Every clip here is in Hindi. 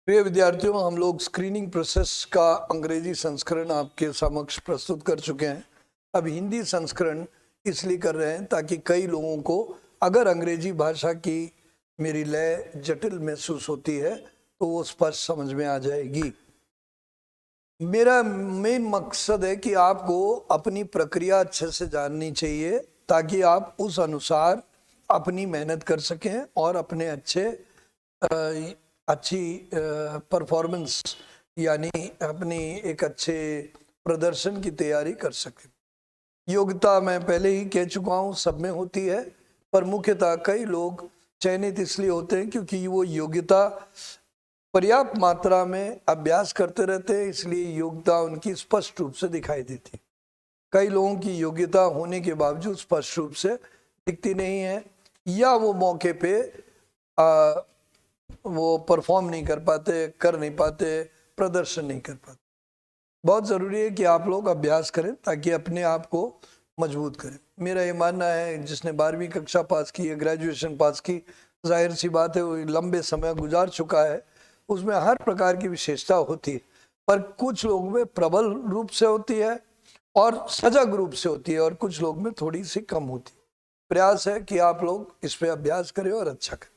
प्रिय विद्यार्थियों, हम लोग स्क्रीनिंग प्रोसेस का अंग्रेजी संस्करण आपके समक्ष प्रस्तुत कर चुके हैं। अब हिंदी संस्करण इसलिए कर रहे हैं ताकि कई लोगों को अगर अंग्रेजी भाषा की मेरी लय जटिल महसूस होती है तो वो स्पष्ट समझ में आ जाएगी। मेरा मेन मकसद है कि आपको अपनी प्रक्रिया अच्छे से जाननी चाहिए ताकि आप उस अनुसार अपनी मेहनत कर सकें और अपने अच्छी परफॉर्मेंस यानी अपनी एक अच्छे प्रदर्शन की तैयारी कर सकें। योग्यता मैं पहले ही कह चुका हूँ, सब में होती है, पर मुख्यतः कई लोग चयनित इसलिए होते हैं क्योंकि वो योग्यता पर्याप्त मात्रा में अभ्यास करते रहते हैं, इसलिए योग्यता उनकी स्पष्ट रूप से दिखाई देती। कई लोगों की योग्यता होने के बावजूद स्पष्ट रूप से दिखती नहीं है या वो मौके पे वो परफॉर्म नहीं कर पाते, कर नहीं पाते, प्रदर्शन नहीं कर पाते। बहुत ज़रूरी है कि आप लोग अभ्यास करें ताकि अपने आप को मजबूत करें। मेरा ये मानना है, जिसने 12वीं कक्षा पास की है, ग्रेजुएशन पास की, जाहिर सी बात है वो लंबे समय गुजार चुका है, उसमें हर प्रकार की विशेषता होती है, पर कुछ लोगों में प्रबल रूप से होती है और सजग रूप से होती है और कुछ लोग में थोड़ी सी कम होती है। प्रयास है कि आप लोग इस पे अभ्यास करें और अच्छा करें।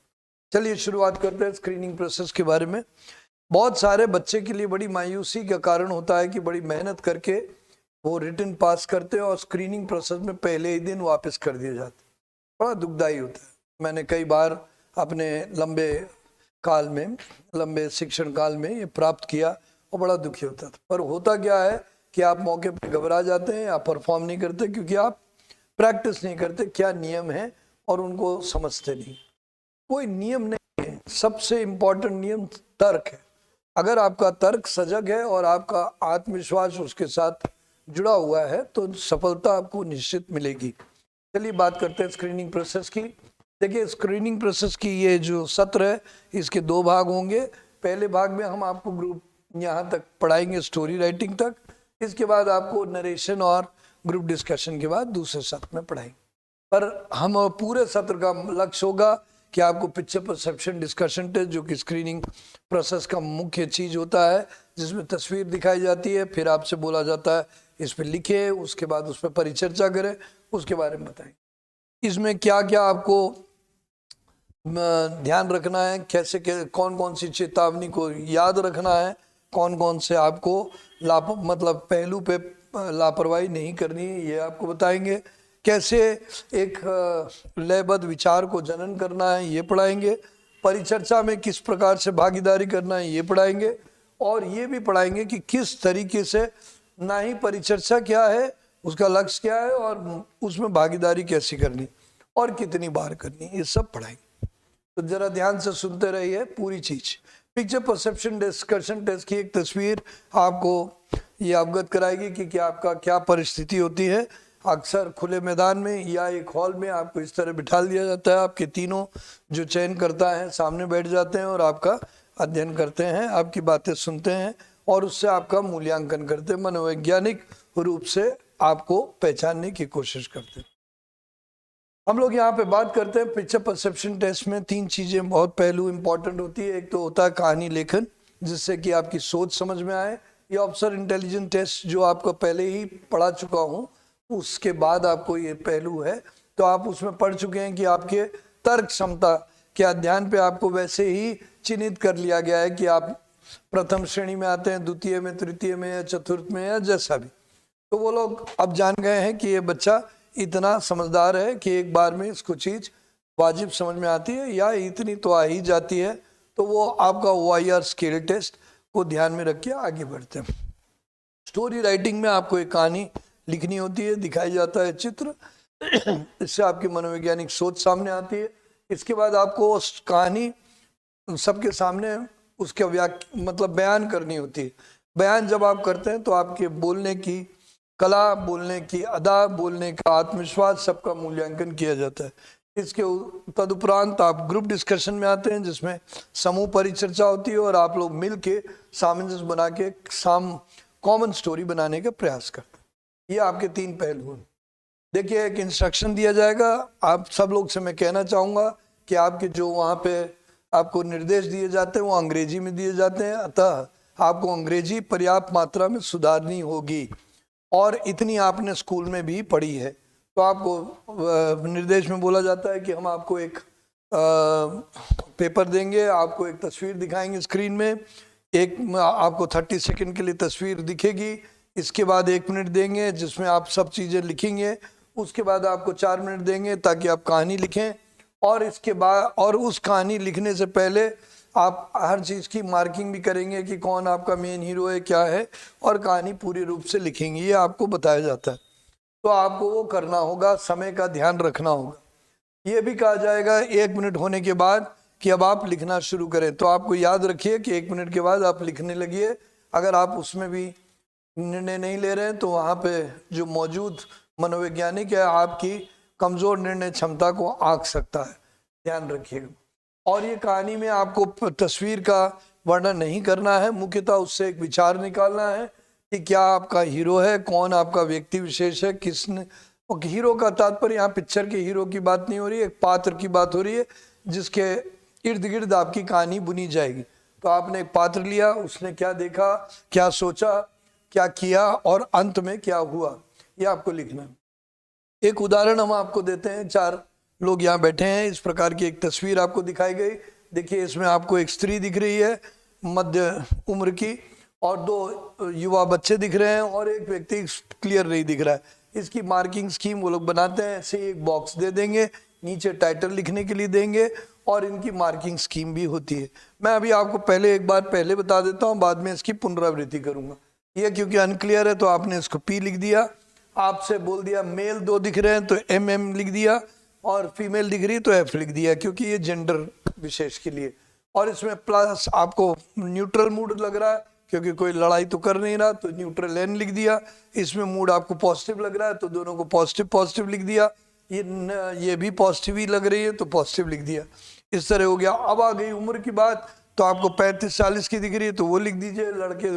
चलिए शुरुआत करते हैं स्क्रीनिंग प्रोसेस के बारे में। बहुत सारे बच्चे के लिए बड़ी मायूसी का कारण होता है कि बड़ी मेहनत करके वो रिटन पास करते हैं और स्क्रीनिंग प्रोसेस में पहले ही दिन वापस कर दिए जाते हैं। बड़ा दुखदाई होता है। मैंने कई बार अपने लंबे शिक्षण काल में ये प्राप्त किया और बड़ा दुखी होता था। पर होता क्या है कि आप मौके पर घबरा जाते हैं, आप परफॉर्म नहीं करते क्योंकि आप प्रैक्टिस नहीं करते क्या नियम है और उनको समझते नहीं। कोई नियम नहीं है, सबसे इंपॉर्टेंट नियम तर्क है। अगर आपका तर्क सजग है और आपका आत्मविश्वास उसके साथ जुड़ा हुआ है तो सफलता आपको निश्चित मिलेगी। चलिए बात करते हैं स्क्रीनिंग प्रोसेस की। देखिए, स्क्रीनिंग प्रोसेस की ये जो सत्र है इसके दो भाग होंगे। पहले भाग में हम आपको ग्रुप यहाँ तक पढ़ाएंगे, स्टोरी राइटिंग तक। इसके बाद आपको नरेशन और ग्रुप डिस्कशन के बाद दूसरे सत्र में पढ़ाएंगे। पर हम पूरे सत्र का लक्ष्य होगा कि आपको पिक्चर परसेप्शन डिस्कशन टेस्ट, जो कि स्क्रीनिंग प्रोसेस का मुख्य चीज होता है, जिसमें तस्वीर दिखाई जाती है, फिर आपसे बोला जाता है इस पर लिखे, उसके बाद उस पर परिचर्चा करें, उसके बारे में बताएं इसमें क्या क्या आपको ध्यान रखना है, कैसे कौन कौन सी चेतावनी को याद रखना है, कौन कौन से आपको मतलब पहलू पे लापरवाही नहीं करनी है, ये आपको बताएंगे। कैसे एक लयबद्ध विचार को जनन करना है, ये पढ़ाएंगे। परिचर्चा में किस प्रकार से भागीदारी करना है, ये पढ़ाएंगे। और ये भी पढ़ाएंगे कि किस तरीके से, ना ही परिचर्चा क्या है, उसका लक्ष्य क्या है और उसमें भागीदारी कैसी करनी और कितनी बार करनी, ये सब पढ़ाएंगे। तो जरा ध्यान से सुनते रहिए पूरी चीज। पिक्चर परसेप्शन डिस्कशन टेस्ट की एक तस्वीर आपको ये अवगत कराएगी कि क्या आपका क्या परिस्थिति होती है। अक्सर खुले मैदान में या एक हॉल में आपको इस तरह बिठा दिया जाता है, आपके तीनों जो चयन करता है सामने बैठ जाते हैं और आपका अध्ययन करते हैं, आपकी बातें सुनते हैं और उससे आपका मूल्यांकन करते हैं, मनोवैज्ञानिक रूप से आपको पहचानने की कोशिश करते हैं। हम लोग यहाँ पे बात करते हैं पिक्चर परसेप्शन टेस्ट में तीन चीजें बहुत पहलू इंपॉर्टेंट होती है। एक तो होता है कहानी लेखन, जिससे कि आपकी सोच समझ में आए। ये ऑब्जर्व इंटेलिजेंस टेस्ट जो आपको पहले ही पढ़ा चुका हूँ, उसके बाद आपको ये पहलू है, तो आप उसमें पढ़ चुके हैं कि आपके तर्क क्षमता के अध्ययन पे आपको वैसे ही चिन्हित कर लिया गया है कि आप प्रथम श्रेणी में आते हैं, द्वितीय में, तृतीय में या चतुर्थ में या जैसा भी। तो वो लोग अब जान गए हैं कि ये बच्चा इतना समझदार है कि एक बार में इसको चीज वाजिब समझ में आती है या इतनी तो आ ही जाती है। तो वो आपका OIR स्केल टेस्ट को ध्यान में रख के आगे बढ़ते हैं। स्टोरी राइटिंग में आपको एक कहानी लिखनी होती है, दिखाई जाता है चित्र, इससे आपकी मनोवैज्ञानिक सोच सामने आती है। इसके बाद आपको उस कहानी सबके सामने उसका मतलब बयान करनी होती है। बयान जब आप करते हैं तो आपके बोलने की कला, बोलने की अदा, बोलने का आत्मविश्वास, सबका मूल्यांकन किया जाता है। इसके तदुपरांत आप ग्रुप डिस्कशन में आते हैं, जिसमें समूह परिचर्चा होती है और आप लोग मिल के सामंजस्य बना के कॉमन स्टोरी बनाने का प्रयास करते हैं। ये आपके तीन पहलू हैं। देखिए, एक इंस्ट्रक्शन दिया जाएगा। आप सब लोग से मैं कहना चाहूँगा कि आपके जो वहाँ पे आपको निर्देश दिए जाते हैं वो अंग्रेजी में दिए जाते हैं, अतः आपको अंग्रेजी पर्याप्त मात्रा में सुधारनी होगी और इतनी आपने स्कूल में भी पढ़ी है। तो आपको निर्देश में बोला जाता है कि हम आपको एक पेपर देंगे, आपको एक तस्वीर दिखाएंगे स्क्रीन में, एक आपको 30 सेकंड के लिए तस्वीर दिखेगी, इसके बाद 1 मिनट देंगे जिसमें आप सब चीज़ें लिखेंगे, उसके बाद आपको 4 मिनट देंगे ताकि आप कहानी लिखें, और इसके बाद और उस कहानी लिखने से पहले आप हर चीज़ की मार्किंग भी करेंगे कि कौन आपका मेन हीरो है, क्या है, और कहानी पूरी रूप से लिखेंगे, ये आपको बताया जाता है। तो आपको वो करना होगा, समय का ध्यान रखना होगा। ये भी कहा जाएगा 1 मिनट होने के बाद कि अब आप लिखना शुरू करें। तो आपको याद रखिए कि 1 मिनट के बाद आप लिखने लगिए। अगर आप उसमें भी निर्णय नहीं ले रहे हैं तो वहाँ पे जो मौजूद मनोवैज्ञानिक है आपकी कमज़ोर निर्णय क्षमता को आंक सकता है, ध्यान रखिएगा। और ये कहानी में आपको तस्वीर का वर्णन नहीं करना है, मुख्यतः उससे एक विचार निकालना है कि क्या आपका हीरो है, कौन आपका व्यक्ति विशेष है, किसने। हीरो का तात्पर्य यहाँ पिक्चर के हीरो की बात नहीं हो रही है, एक पात्र की बात हो रही है जिसके इर्द गिर्द आपकी कहानी बुनी जाएगी। तो आपने एक पात्र लिया, उसने क्या देखा, क्या सोचा, क्या किया और अंत में क्या हुआ, ये आपको लिखना है। एक उदाहरण हम आपको देते हैं। 4 लोग यहाँ बैठे हैं, इस प्रकार की एक तस्वीर आपको दिखाई गई। देखिए इसमें आपको एक स्त्री दिख रही है मध्य उम्र की, और 2 युवा बच्चे दिख रहे हैं, और एक व्यक्ति क्लियर नहीं दिख रहा है। इसकी मार्किंग स्कीम वो लोग बनाते हैं, ऐसे एक बॉक्स दे देंगे, नीचे टाइटल लिखने के लिए देंगे, और इनकी मार्किंग स्कीम भी होती है। मैं अभी आपको एक बार पहले बता देता हूँ, बाद में इसकी पुनरावृत्ति करूँगा। ये क्योंकि अनक्लियर है तो आपने इसको P लिख दिया, आपसे बोल दिया मेल 2 दिख रहे हैं तो MM लिख दिया, और फीमेल दिख रही तो F लिख दिया, क्योंकि ये जेंडर विशेष के लिए। और इसमें प्लस आपको न्यूट्रल मूड लग रहा है क्योंकि कोई लड़ाई तो कर नहीं रहा, तो न्यूट्रल N लिख दिया। इसमें मूड आपको पॉजिटिव लग रहा है तो दोनों को पॉजिटिव लिख दिया। ये भी पॉजिटिव ही लग रही है तो पॉजिटिव लिख दिया। इस तरह हो गया। अब आ गई उम्र की बात, तो आपको 35-40 की दिख रही है तो वो लिख दीजिए, लड़के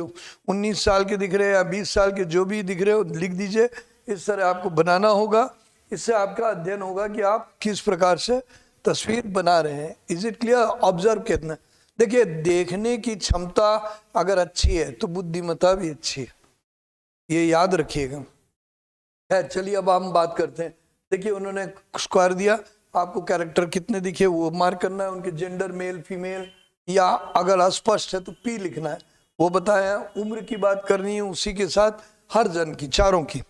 19 साल के दिख रहे हैं या 20 साल के जो भी दिख रहे हो लिख दीजिए। इस तरह आपको बनाना होगा। इससे आपका अध्ययन होगा कि आप किस प्रकार से तस्वीर बना रहे हैं। Is it clear? ऑब्जर्व कितना, देखिए देखने की क्षमता अगर अच्छी है तो बुद्धिमत्ता भी अच्छी है, ये याद रखिएगा। है, चलिए अब हम बात करते हैं। देखिए उन्होंने स्क्वायर दिया, आपको कैरेक्टर कितने दिखे वो मार्क करना है, उनके जेंडर मेल फीमेल, या अगर अस्पष्ट है तो P लिखना है, वो बताया। उम्र की बात करनी है उसी के साथ हर जन की, चारों की।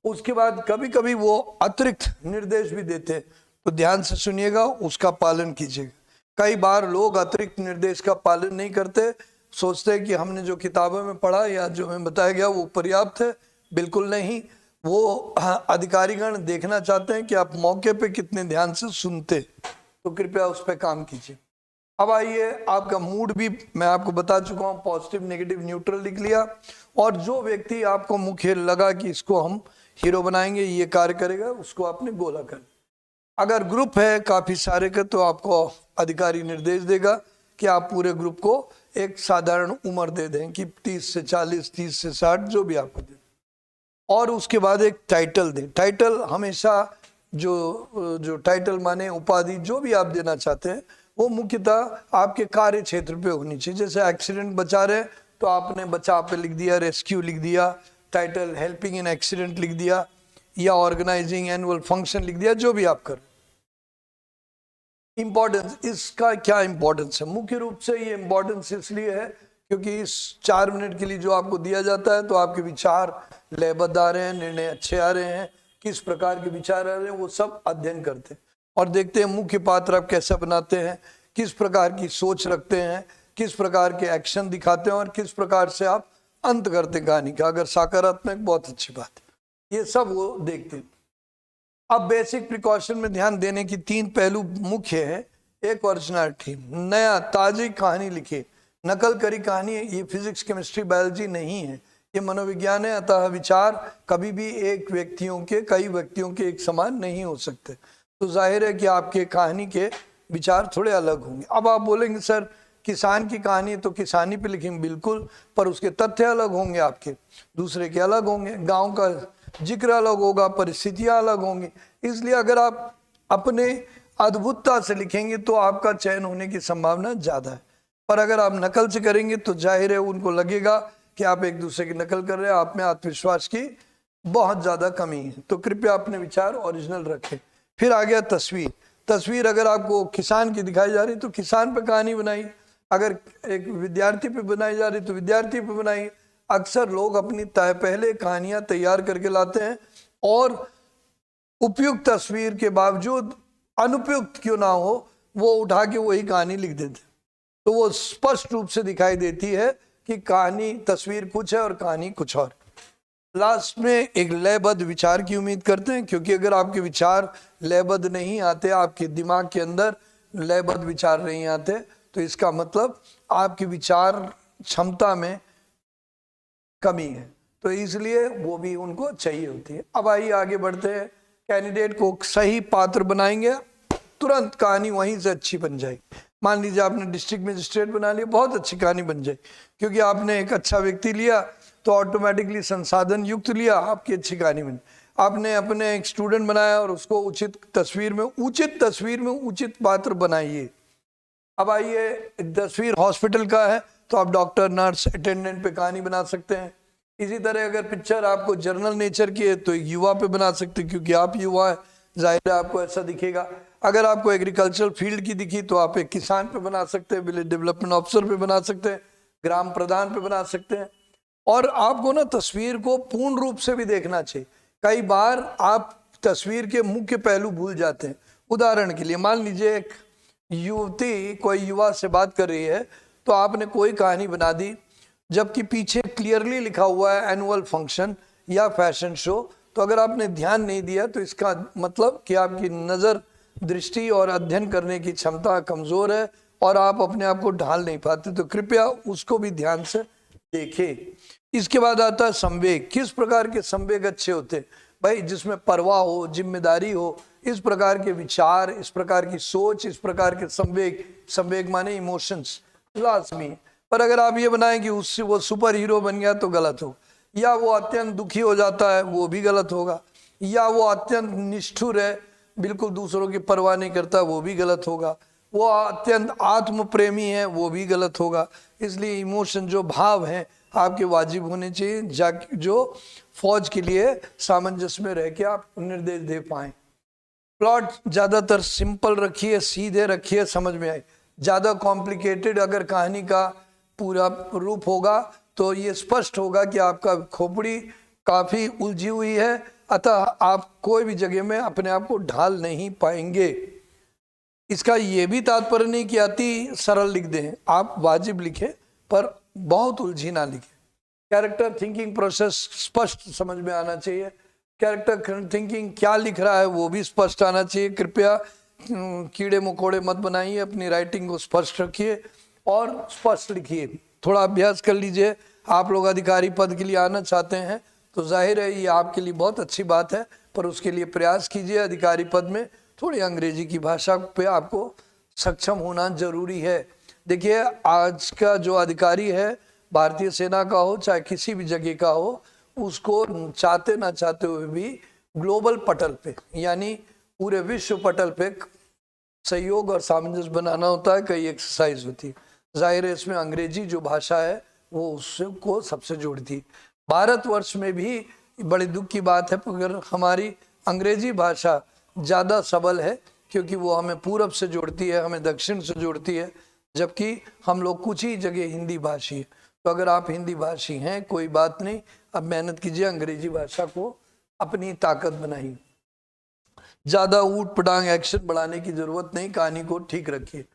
उसके बाद कभी कभी वो अतिरिक्त निर्देश भी देते हैं, तो ध्यान से सुनिएगा, उसका पालन कीजिएगा। कई बार लोग अतिरिक्त निर्देश का पालन नहीं करते, सोचते हैं कि हमने जो किताबों में पढ़ा या जो हमें बताया गया वो पर्याप्त है। बिल्कुल नहीं, वो अधिकारीगण देखना चाहते हैं कि आप मौके पे कितने ध्यान से सुनते, तो कृपया उस पर काम कीजिए। अब आइए, आपका मूड भी मैं आपको बता चुका हूँ, पॉजिटिव नेगेटिव न्यूट्रल लिख लिया। और जो व्यक्ति आपको मुख्य लगा कि इसको हम हीरो बनाएंगे, ये कार्य करेगा, उसको आपने गोला कर। अगर ग्रुप है काफ़ी सारे का तो आपको अधिकारी निर्देश देगा कि आप पूरे ग्रुप को एक साधारण उम्र दे दें कि 30 से 40, 30 से 60, जो भी आपको दे। और उसके बाद एक टाइटल दें। टाइटल हमेशा जो टाइटल माने उपाधि जो भी आप देना चाहते हैं वो मुख्यतः आपके कार्य क्षेत्र पे होनी चाहिए। जैसे एक्सीडेंट बचा रहे तो आपने बचाव पे लिख दिया, रेस्क्यू लिख दिया, टाइटल हेल्पिंग इन एक्सीडेंट लिख दिया, या ऑर्गेनाइजिंग एनुअल फंक्शन लिख दिया, जो भी आप कर। इम्पोर्टेंस, इसका क्या इम्पोर्टेंस है? मुख्य रूप से ये इम्पोर्टेंस इसलिए है क्योंकि इस 4 मिनट के लिए जो आपको दिया जाता है तो आपके विचार लयबद्ध आ रहे हैं, निर्णय अच्छे आ रहे हैं, किस प्रकार के विचार आ रहे हैं वो सब अध्ययन करते हैं और देखते हैं मुख्य पात्र आप कैसा बनाते हैं, किस प्रकार की सोच रखते हैं, किस प्रकार के एक्शन दिखाते हैं और किस प्रकार से आप अंत करते हैं कहानी का। अगर सकारात्मक, बहुत अच्छी बात है, ये सब वो देखते हैं। अब बेसिक प्रिकॉशन में ध्यान देने की 3 पहलू मुख्य है। एक ओरिजिनलिटी, नया ताजी कहानी लिखिए। नकल करी कहानी, ये फिजिक्स केमिस्ट्री बायोलॉजी नहीं है, ये मनोविज्ञान है। अतः विचार कभी भी कई व्यक्तियों के एक समान नहीं हो सकते, तो जाहिर है कि आपके कहानी के विचार थोड़े अलग होंगे। अब आप बोलेंगे सर किसान की कहानी तो किसानी पे लिखेंगे, बिल्कुल, पर उसके तथ्य अलग होंगे, आपके दूसरे के अलग होंगे, गांव का जिक्र अलग होगा, परिस्थितियां अलग होंगी। इसलिए अगर आप अपने अद्भुतता से लिखेंगे तो आपका चयन होने की संभावना ज्यादा है। पर अगर आप नकल से करेंगे तो जाहिर है उनको लगेगा कि आप एक दूसरे की नकल कर रहे हैं, आप में आत्मविश्वास की बहुत ज्यादा कमी है। तो कृपया अपने विचार ओरिजिनल रखें। फिर आ गया तस्वीर। तस्वीर अगर आपको किसान की दिखाई जा रही तो किसान पे कहानी बनाई, अगर एक विद्यार्थी पे बनाई जा रही तो विद्यार्थी पे बनाई। अक्सर लोग अपनी पहले कहानियां तैयार करके लाते हैं और उपयुक्त तस्वीर के बावजूद अनुपयुक्त क्यों ना हो वो उठा के वही कहानी लिख देते, तो वो स्पष्ट रूप से दिखाई देती है कि कहानी तस्वीर कुछ है और कहानी कुछ और। लास्ट में एक लयबद्ध विचार की उम्मीद करते हैं, क्योंकि अगर आपके विचार लयबद्ध नहीं आते, आपके दिमाग के अंदर लयबद्ध विचार नहीं आते, तो इसका मतलब आपकी विचार क्षमता में कमी है, तो इसलिए वो भी उनको चाहिए होती है। अब आइए आगे बढ़ते हैं। कैंडिडेट को सही पात्र बनाएंगे, तुरंत कहानी वहीं से अच्छी बन जाएगी। मान लीजिए आपने डिस्ट्रिक्ट मजिस्ट्रेट बना लिया, बहुत अच्छी कहानी बन जाए, क्योंकि आपने एक अच्छा व्यक्ति लिया तो ऑटोमेटिकली संसाधन युक्त लिया, आपकी अच्छी कहानी बनी। आपने अपने एक स्टूडेंट बनाया और उसको उचित तस्वीर में उचित पात्र बनाइए। अब आइए, तस्वीर हॉस्पिटल का है तो आप डॉक्टर, नर्स, अटेंडेंट पे कहानी बना सकते हैं। इसी तरह अगर पिक्चर आपको जर्नल नेचर की है तो एक युवा पे बना सकते हैं, क्योंकि आप युवा है, जाहिर है आपको ऐसा दिखेगा। अगर आपको एग्रीकल्चरल फील्ड की दिखी तो आप एक किसान पे बना सकते हैं, विलेज डेवलपमेंट ऑफिसर पे बना सकते हैं, ग्राम प्रधान पे बना सकते हैं। और आपको ना तस्वीर को पूर्ण रूप से भी देखना चाहिए। कई बार आप तस्वीर के मुख्य पहलू भूल जाते हैं। उदाहरण के लिए मान लीजिए एक युवती कोई युवा से बात कर रही है तो आपने कोई कहानी बना दी, जबकि पीछे क्लियरली लिखा हुआ है एनुअल फंक्शन या फैशन शो। तो अगर आपने ध्यान नहीं दिया तो इसका मतलब कि आपकी नज़र, दृष्टि और अध्ययन करने की क्षमता कमज़ोर है और आप अपने आप को ढाल नहीं पाते, तो कृपया उसको भी ध्यान से देखें। इसके बाद आता है संवेग। किस प्रकार के संवेग अच्छे होते हैं? भाई जिसमें परवाह हो, जिम्मेदारी हो, इस प्रकार के विचार, इस प्रकार की सोच, इस प्रकार के संवेग माने इमोशंस लाजमी। पर अगर आप ये बनाएं कि उससे वो सुपर हीरो बन गया तो गलत हो, या वो अत्यंत दुखी हो जाता है वो भी गलत होगा, या वो अत्यंत निष्ठुर है, बिल्कुल दूसरों की परवाह नहीं करता, वो भी गलत होगा, वो अत्यंत आत्म प्रेमी है, वो भी गलत होगा। इसलिए इमोशन, जो भाव हैं, आपके वाजिब होने चाहिए, जो फौज के लिए सामंजस्य में रह के आप निर्देश दे पाएं। प्लॉट ज़्यादातर सिंपल रखिए, सीधे रखिए, समझ में आए। ज़्यादा कॉम्प्लिकेटेड अगर कहानी का पूरा रूप होगा तो ये स्पष्ट होगा कि आपका खोपड़ी काफ़ी उलझी हुई है, अतः आप कोई भी जगह में अपने आप को ढाल नहीं पाएंगे। इसका ये भी तात्पर्य नहीं कि अति सरल लिख दें, आप वाजिब लिखें पर बहुत उलझी ना लिखें। कैरेक्टर थिंकिंग प्रोसेस स्पष्ट समझ में आना चाहिए। कैरेक्टर थिंकिंग क्या लिख रहा है वो भी स्पष्ट आना चाहिए। कृपया कीड़े मकोड़े मत बनाइए, अपनी राइटिंग को स्पष्ट रखिए और स्पष्ट लिखिए। थोड़ा अभ्यास कर लीजिए। आप लोग अधिकारी पद के लिए आना चाहते हैं तो जाहिर है ये आपके लिए बहुत अच्छी बात है, पर उसके लिए प्रयास कीजिए। अधिकारी पद में थोड़ी अंग्रेजी की भाषा पे आपको सक्षम होना जरूरी है। देखिए, आज का जो अधिकारी है, भारतीय सेना का हो चाहे किसी भी जगह का हो, उसको चाहते ना चाहते हुए भी ग्लोबल पटल पे, यानी पूरे विश्व पटल पे सहयोग और सामंजस्य बनाना होता है। कई एक्सरसाइज होती है। जाहिर है इसमें अंग्रेजी जो भाषा है वो उसको सबसे जोड़ती है। भारतवर्ष में भी बड़ी दुख की बात है अगर हमारी अंग्रेजी भाषा ज़्यादा सबल है, क्योंकि वो हमें पूरब से जोड़ती है, हमें दक्षिण से जोड़ती है, जबकि हम लोग कुछ ही जगह हिंदी भाषी है। तो अगर आप हिंदी भाषी हैं कोई बात नहीं, अब मेहनत कीजिए, अंग्रेजी भाषा को अपनी ताकत बनाइए। ज़्यादा ऊट पटांग एक्शन बढ़ाने की जरूरत नहीं, कहानी को ठीक रखिए।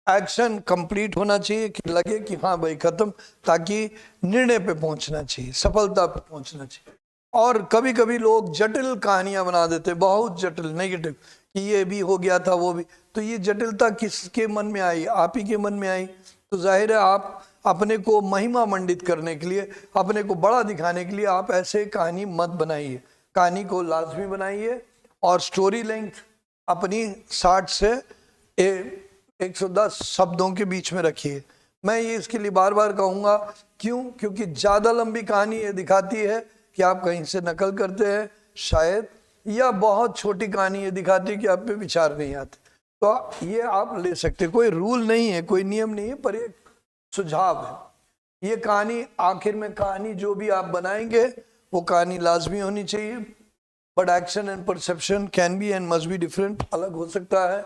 एक्शन कंप्लीट होना चाहिए कि लगे कि हाँ भाई खत्म, ताकि निर्णय पे पहुंचना चाहिए, सफलता पे पहुंचना चाहिए। और कभी कभी लोग जटिल कहानियां बना देते, बहुत जटिल, नेगेटिव, कि ये भी हो गया था वो भी। तो ये जटिलता किसके मन में आई? आप ही के मन में आई। तो जाहिर है आप अपने को महिमा मंडित करने के लिए, अपने को बड़ा दिखाने के लिए आप ऐसे कहानी मत बनाइए। कहानी को लाजमी बनाइए और स्टोरी लेंथ अपनी 60 से 110 शब्दों के बीच में रखिए। मैं ये इसके लिए बार बार कहूँगा, क्यों? क्योंकि ज़्यादा लंबी कहानी ये दिखाती है कि आप कहीं से नकल करते हैं शायद, या बहुत छोटी कहानी ये दिखाती है कि आप पे विचार नहीं आते। तो ये आप ले सकते, कोई रूल नहीं है, कोई नियम नहीं है, पर एक सुझाव है। ये कहानी आखिर में, कहानी जो भी आप बनाएंगे वो कहानी लाजमी होनी चाहिए, but action and perception can be and must be different, अलग हो सकता है।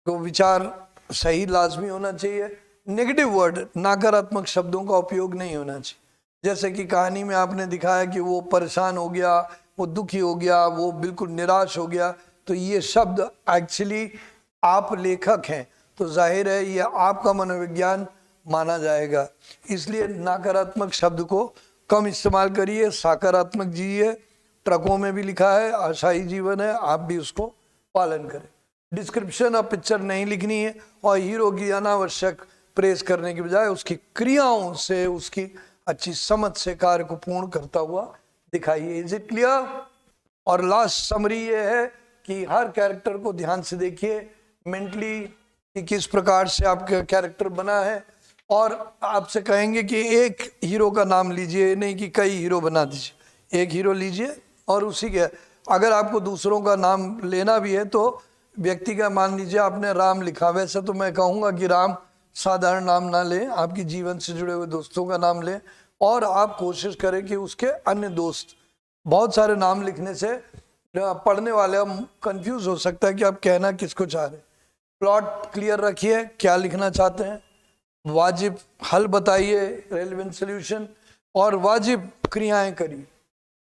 तो विचार सही लाजमी होना चाहिए। नेगेटिव वर्ड, नकारात्मक शब्दों का उपयोग नहीं होना चाहिए। जैसे कि कहानी में आपने दिखाया कि वो परेशान हो गया, वो दुखी हो गया, वो बिल्कुल निराश हो गया, तो ये शब्द एक्चुअली, आप लेखक हैं तो जाहिर है ये आपका मनोविज्ञान माना जाएगा, इसलिए नकारात्मक शब्द को कम इस्तेमाल करिए, सकारात्मक जिए। ट्रकों में भी लिखा है आशाई जीवन है, आप भी उसको पालन करें। डिस्क्रिप्शन ऑफ पिक्चर नहीं लिखनी है, और हीरो की अनावश्यक प्रेस करने की बजाय उसकी क्रियाओं से, उसकी अच्छी समझ से कार्य को पूर्ण करता हुआ दिखाइए। Is it clear? और लास्ट समरी ये है कि हर कैरेक्टर को ध्यान से देखिए मेंटली कि किस प्रकार से आपका कैरेक्टर बना है, और आपसे कहेंगे कि एक हीरो का नाम लीजिए, नहीं कि कई हीरो बना दीजिए। एक हीरो लीजिए और उसी के, अगर आपको दूसरों का नाम लेना भी है तो व्यक्ति का, मान लीजिए आपने राम लिखा, वैसे तो मैं कहूँगा कि राम साधारण नाम ना लें, आपकी जीवन से जुड़े हुए दोस्तों का नाम लें, और आप कोशिश करें कि उसके अन्य दोस्त। बहुत सारे नाम लिखने से पढ़ने वाले कंफ्यूज हो सकता है कि आप कहना किसको चाह रहे हैं। प्लॉट क्लियर रखिए, क्या लिखना चाहते हैं, वाजिब हल बताइए, रेलेवेंट सॉल्यूशन, और वाजिब क्रियाएं करिए,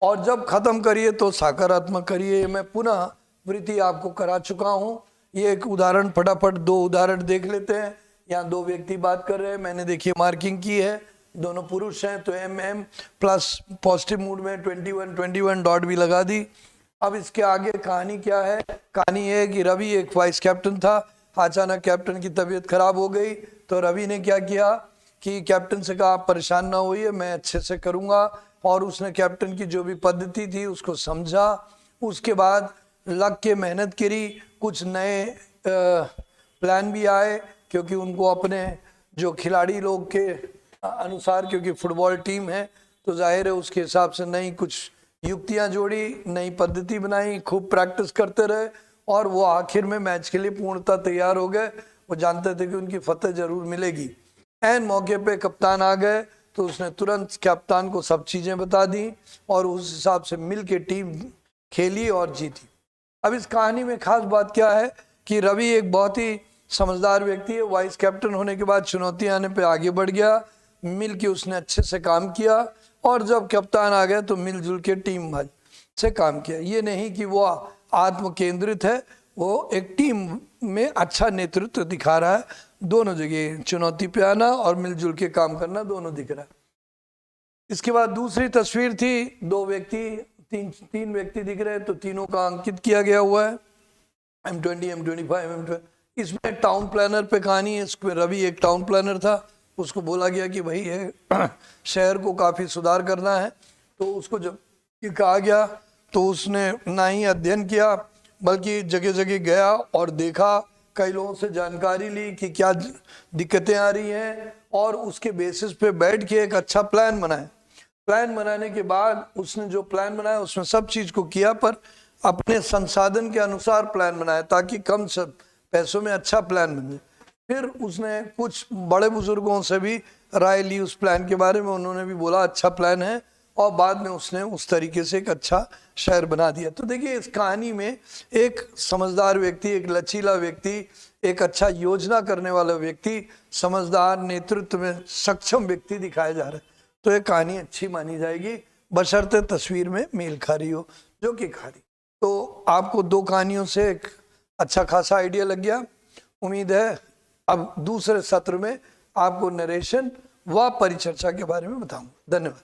और जब खत्म करिए तो सकारात्मक करिए। मैं पुनः वृत्ति आपको करा चुका हूँ। ये एक उदाहरण, फटाफट 2 उदाहरण देख लेते हैं। यहाँ 2 व्यक्ति बात कर रहे हैं, मैंने देखिए मार्किंग की है, दोनों पुरुष हैं, तो MM प्लस पॉजिटिव मूड में 21 डॉट भी लगा दी। अब इसके आगे कहानी क्या है? कहानी है कि रवि एक वाइस कैप्टन था, अचानक कैप्टन की तबीयत खराब हो गई, तो रवि ने क्या किया कि कैप्टन से कहा आप परेशान ना होइए, मैं अच्छे से करूँगा, और उसने कैप्टन की जो भी पद्धति थी उसको समझा। उसके बाद लग के मेहनत करी, कुछ नए प्लान भी आए, क्योंकि उनको अपने जो खिलाड़ी लोग के अनुसार, क्योंकि फुटबॉल टीम है तो जाहिर है उसके हिसाब से नई कुछ युक्तियां जोड़ी, नई पद्धति बनाई, खूब प्रैक्टिस करते रहे, और वो आखिर में मैच के लिए पूर्णतः तैयार हो गए। वो जानते थे कि उनकी फतेह जरूर मिलेगी। एन मौके पे कप्तान आ गए तो उसने तुरंत कप्तान को सब चीज़ें बता दी, और उस हिसाब से मिल के टीम खेली और जीती। अब इस कहानी में खास बात क्या है कि रवि एक बहुत ही समझदार व्यक्ति है, वाइस कैप्टन होने के बाद चुनौती आने पे आगे बढ़ गया, मिल के उसने अच्छे से काम किया, और जब कप्तान आ गया तो मिलजुल के टीम भाई से काम किया। ये नहीं कि वो आत्म केंद्रित है, वो एक टीम में अच्छा नेतृत्व दिखा रहा है। दोनों जगह चुनौती पे आना और मिलजुल के काम करना दोनों दिख रहा है। इसके बाद दूसरी तस्वीर थी, 2 व्यक्ति, तीन व्यक्ति दिख रहे हैं, तो तीनों का अंकित किया गया हुआ है, M20, M25, M20। इसमें टाउन प्लानर पे कहानी है। इसमें रवि एक टाउन प्लानर था, उसको बोला गया कि भाई ये शहर को काफ़ी सुधार करना है, तो उसको जब ये कहा गया तो उसने ना ही अध्ययन किया बल्कि जगह जगह गया और देखा, कई लोगों से जानकारी ली कि क्या दिक्कतें आ रही हैं, और उसके बेसिस पे बैठ के एक अच्छा प्लान बनाया। प्लान बनाने के बाद उसने जो प्लान बनाया उसमें सब चीज़ को किया, पर अपने संसाधन के अनुसार प्लान बनाया ताकि कम से पैसों में अच्छा प्लान बन जाए। फिर उसने कुछ बड़े बुजुर्गों से भी राय ली उस प्लान के बारे में, उन्होंने भी बोला अच्छा प्लान है, और बाद में उसने उस तरीके से एक अच्छा शहर बना दिया। तो देखिए इस कहानी में एक समझदार व्यक्ति, एक लचीला व्यक्ति, एक अच्छा योजना करने वाला व्यक्ति, समझदार नेतृत्व में सक्षम व्यक्ति दिखाया जा रहा है। तो ये कहानी अच्छी मानी जाएगी बशर्ते तस्वीर में मेल खा रही हो, जो कि खा रही। तो आपको 2 कहानियों से एक अच्छा खासा आइडिया लग गया। उम्मीद है अब दूसरे सत्र में आपको नरेशन व परिचर्चा के बारे में बताऊंगा। धन्यवाद।